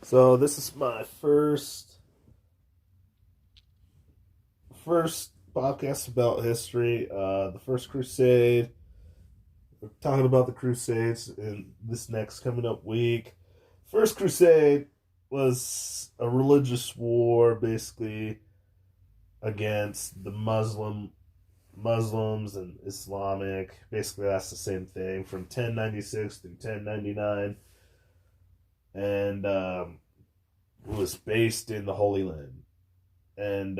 So this is my first podcast about history. The First Crusade. We're talking about the Crusades in this next coming up week. First Crusade was a religious war, basically against the Muslims and Islamic. Basically, that's the same thing from 1096 through 1099, and it was based in the Holy Land. And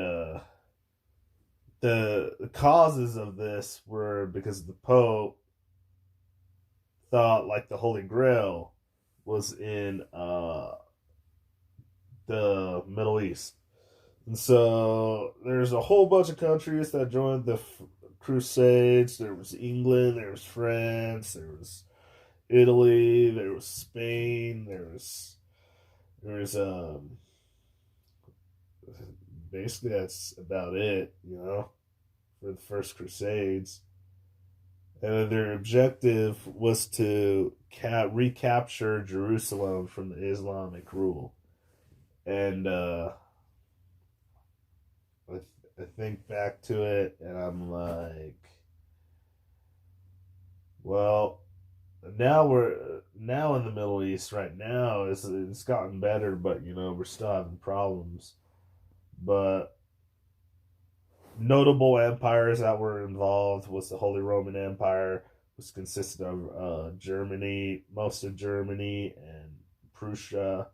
the causes of this were because the Pope thought like the Holy Grail was in the Middle East. And so there's a whole bunch of countries that joined the Crusades. There was England, there was France, there was Italy, there was Spain, there was basically that's about it, for the First Crusades. And their objective was to recapture Jerusalem from the Islamic rule. And I, I think back to it, and I'm like, well, now in the Middle East right now. It's gotten better, but we're still having problems. But notable empires that were involved was the Holy Roman Empire, which consisted of Germany, most of Germany, and Prussia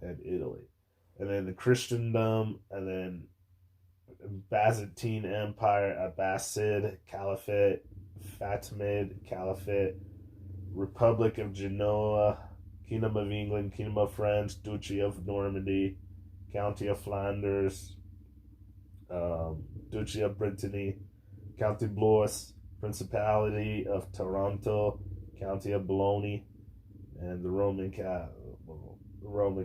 and Italy, and then the Christendom, and then Byzantine Empire, Abbasid Caliphate, Fatimid Caliphate, Republic of Genoa, Kingdom of England, Kingdom of France, Duchy of Normandy, County of Flanders, Duchy of Brittany, County Blois, Principality of Taranto, County of Bologna, and the Roman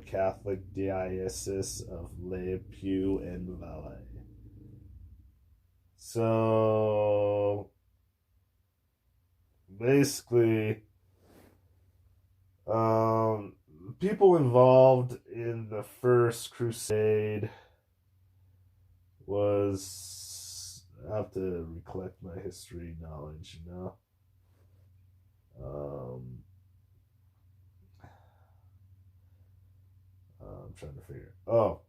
Catholic Diocese of Le Puy and Valais. So basically, people involved in the First Crusade was, I have to recollect my history knowledge. Um, I'm trying to figure. Oh,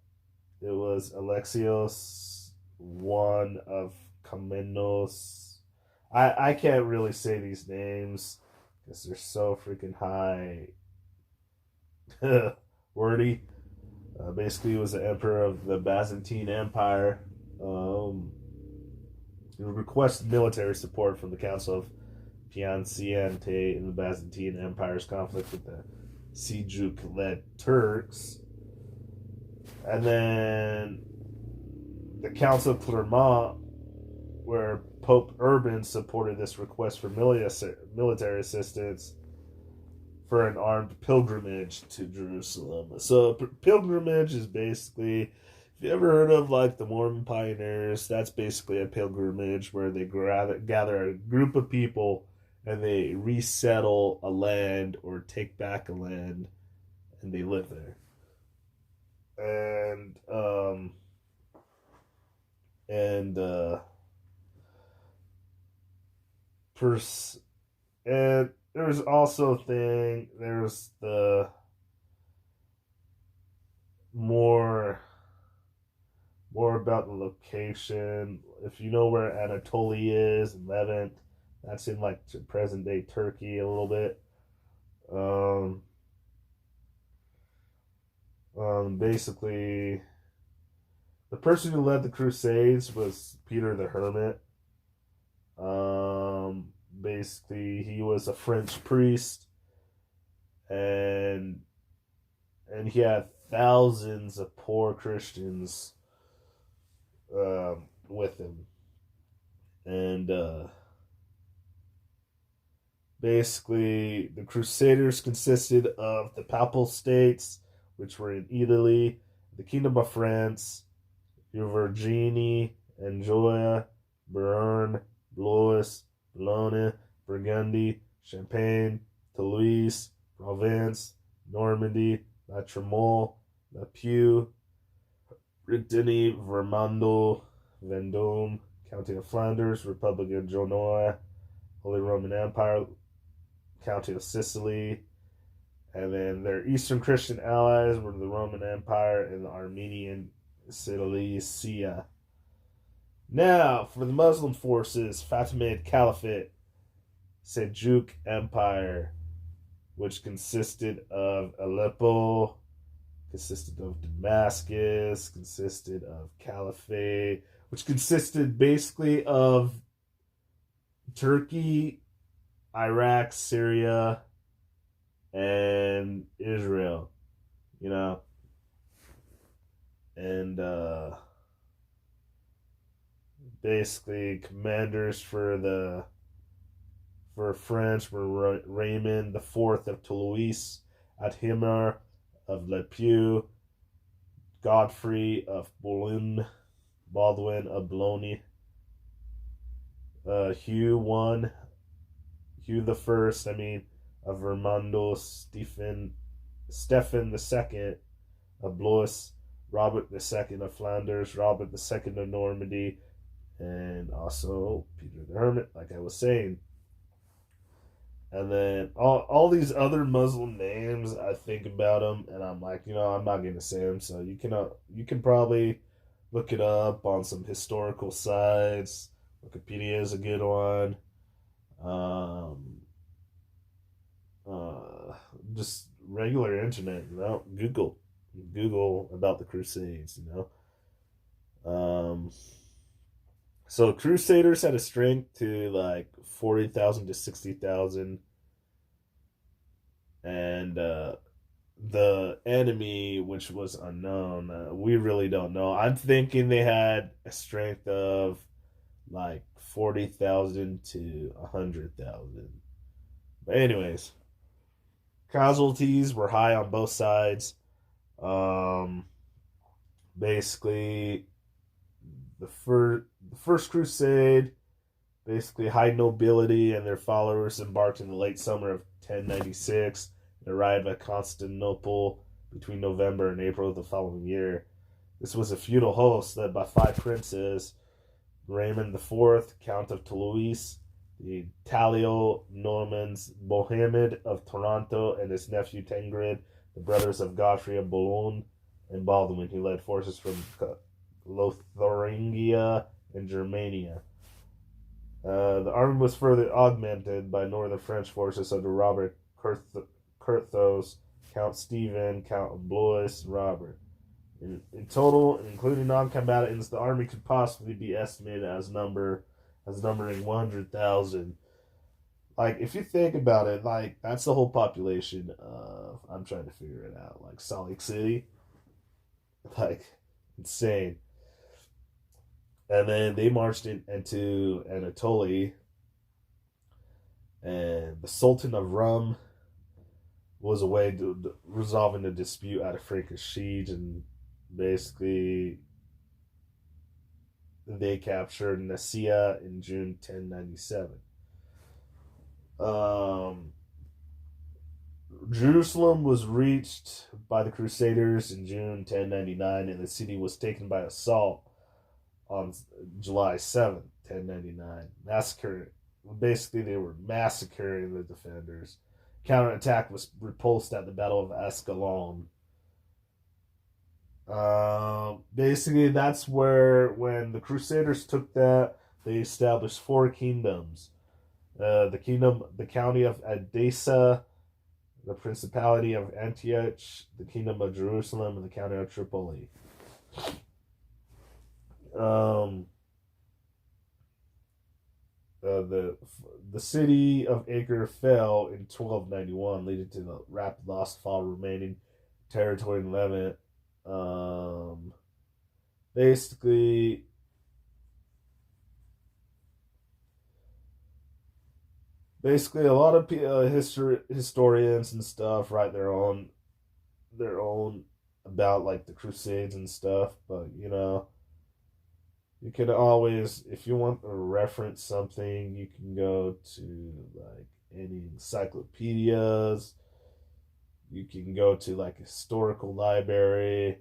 it was Alexios, one of Komnenos. I can't really say these names because they're so freaking high wordy. Basically, he was the emperor of the Byzantine Empire. He requested military support from the Council of Piacenza in the Byzantine Empire's conflict with the Seljuk-led Turks. And then the Council of Clermont, where Pope Urban supported this request for military assistance for an armed pilgrimage to Jerusalem. So pilgrimage is basically, if you ever heard of like the Mormon pioneers, that's basically a pilgrimage where they gather a group of people and they resettle a land or take back a land and they live there. And and pers- and there's also a thing. There's the more more about the location. If you know where Anatolia is, Levant, that's in like present day Turkey a little bit. Um, Basically, the person who led the Crusades was Peter the Hermit. Basically, he was a French priest, and he had thousands of poor Christians with him, and basically the Crusaders consisted of the Papal States, which were in Italy, the Kingdom of France, Auvergne, Anjou, Béarn, Blois, Boulogne, Burgundy, Champagne, Toulouse, Provence, Normandy, La Tremole, La Pew, Brittany, Vermando, Vendôme, County of Flanders, Republic of Genoa, Holy Roman Empire, County of Sicily, and then their Eastern Christian allies were the Roman Empire and the Armenian Cilicia. Now, for the Muslim forces, Fatimid Caliphate, Seljuk Empire, which consisted of Aleppo, consisted of Damascus, consisted of Caliphate, which consisted basically of Turkey, Iraq, Syria, and Israel, you know, and basically commanders for French were Raymond the Fourth of Toulouse, Adhemar of Le Pew, Godfrey of Boulogne, Baldwin of Boulogne, Hugh the First, of Vermando, Stephen the Second of Blois, Robert the Second of Flanders, Robert the Second of Normandy, and also Peter the Hermit, like I was saying. And then all these other Muslim names, I think about them, and I'm like, I'm not going to say them. So you can probably look it up on some historical sites. Wikipedia is a good one. Just regular internet, Google about the Crusades, So Crusaders had a strength to like 40,000 to 60,000, and the enemy, which was unknown, we really don't know. I'm thinking they had a strength of like 40,000 to 100,000. But anyways, casualties were high on both sides. Basically, the First Crusade, basically high nobility and their followers embarked in the late summer of 1096 and arrived at Constantinople between November and April of the following year. This was a feudal host led by 5 princes: Raymond IV, Count of Toulouse, the Italio-Normans Mohammed of Toronto, and his nephew Tengrid, the brothers of Godfrey of Boulogne and Baldwin, who led forces from Lotharingia and Germania. The army was further augmented by northern French forces under Robert Curthose, Count Stephen, Count of Blois, and Robert. In total, including non-combatants, the army could possibly be estimated as numbering 100,000. Like, if you think about it, like, that's the whole population of, I'm trying to figure it out, like Salt Lake City. Like, insane. And then they marched into Anatolia, and the Sultan of Rum was away resolving the dispute at a Frankish siege, and basically they captured Nicaea in June 1097. Jerusalem was reached by the Crusaders in June 1099, and the city was taken by assault on July 7th, 1099. Basically, they were massacring the defenders. Counterattack was repulsed at the Battle of Ascalon. Basically, that's when the Crusaders took that, they established 4 kingdoms. The county of Edessa, the Principality of Antioch, the Kingdom of Jerusalem, and the County of Tripoli. The city of Acre fell in 1291, leading to the rapid loss of all remaining territory in Levant. Basically, a lot of historians and stuff write their own about like the Crusades and stuff, but you can always, if you want to reference something, you can go to like any encyclopedias, You can go to like a historical library,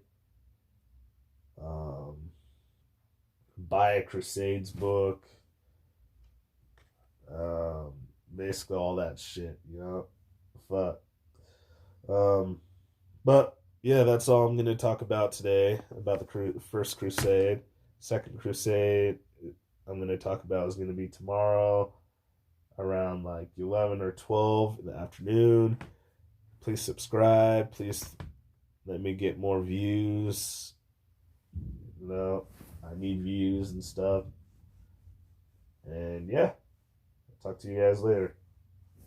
um, buy a Crusades book, um, basically all that shit, you know. Fuck. Um, but yeah, that's all I'm going to talk about today about the First Crusade. Second Crusade, I'm going to talk about is going to be tomorrow around like 11 or 12 in the afternoon. Please subscribe. Please let me get more views. You know, I need views and stuff. And yeah, I'll talk to you guys later.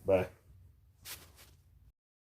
Bye.